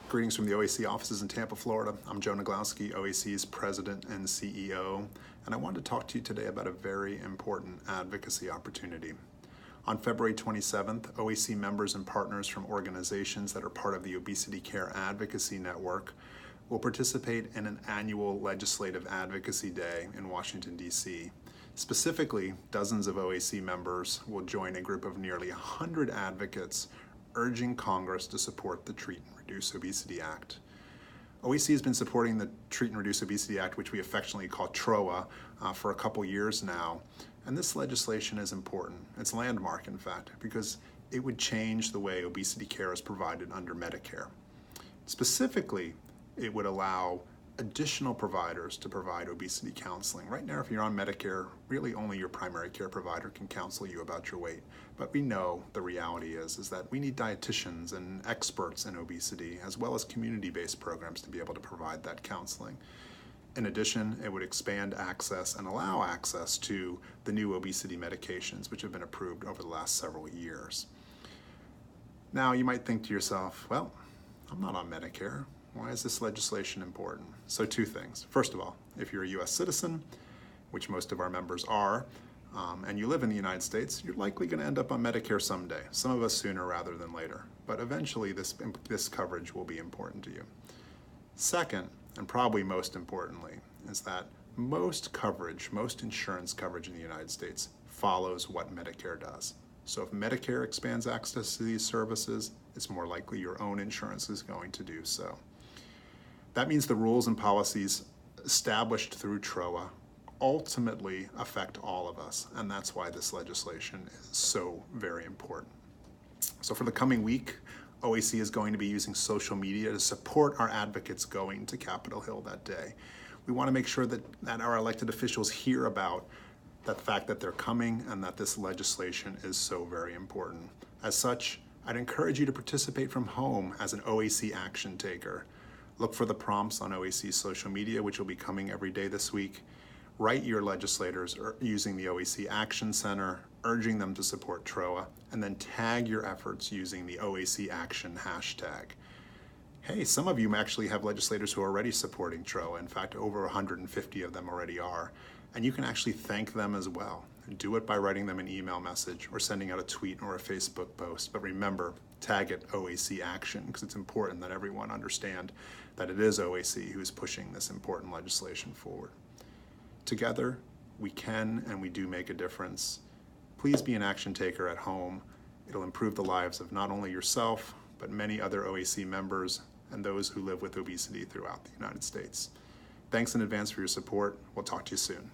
Greetings from the OAC offices in Tampa, Florida. I'm Joe Nadglowski, OAC's President and CEO, and I wanted to talk to you today about a very important advocacy opportunity. On February 27th, OAC members and partners from organizations that are part of the Obesity Care Advocacy Network will participate in an annual legislative advocacy day in Washington, D.C. Specifically, dozens of OAC members will join a group of nearly 100 advocates urging Congress to support the Treat and Reduce Obesity Act. OAC has been supporting the Treat and Reduce Obesity Act, which we affectionately call TROA, for a couple years now. And this legislation is important. It's landmark, in fact, because it would change the way obesity care is provided under Medicare. Specifically, it would allow additional providers to provide obesity counseling. Right now, if you're on Medicare, really only your primary care provider can counsel you about your weight. But we know the reality is that we need dietitians and experts in obesity, as well as community-based programs to be able to provide that counseling. In addition, it would expand access and allow access to the new obesity medications, which have been approved over the last several years. Now, you might think to yourself, well, I'm not on Medicare. Why is this legislation important? So two things. First of all, if you're a U.S. citizen, which most of our members are, and you live in the United States, you're likely going to end up on Medicare someday, some of us sooner rather than later. But eventually this coverage will be important to you. Second, and probably most importantly, is that most insurance coverage in the United States follows what Medicare does. So if Medicare expands access to these services, it's more likely your own insurance is going to do so. That means the rules and policies established through TROA ultimately affect all of us, and that's why this legislation is so very important. So for the coming week, OAC is going to be using social media to support our advocates going to Capitol Hill that day. We want to make sure that our elected officials hear about the fact that they're coming and that this legislation is so very important. As such, I'd encourage you to participate from home as an OAC action taker. Look for the prompts on OAC's social media, which will be coming every day this week. Write your legislators using the OAC Action Center, urging them to support TROA, and then tag your efforts using the OAC Action hashtag. Hey, some of you actually have legislators who are already supporting TROA. In fact, over 150 of them already are. And you can actually thank them as well. Do it by writing them an email message or sending out a tweet or a Facebook post. But remember, tag it OAC Action, because it's important that everyone understand that it is OAC who is pushing this important legislation forward. Together, we can and we do make a difference. Please be an action taker at home. It'll improve the lives of not only yourself, but many other OAC members and those who live with obesity throughout the United States. Thanks in advance for your support. We'll talk to you soon.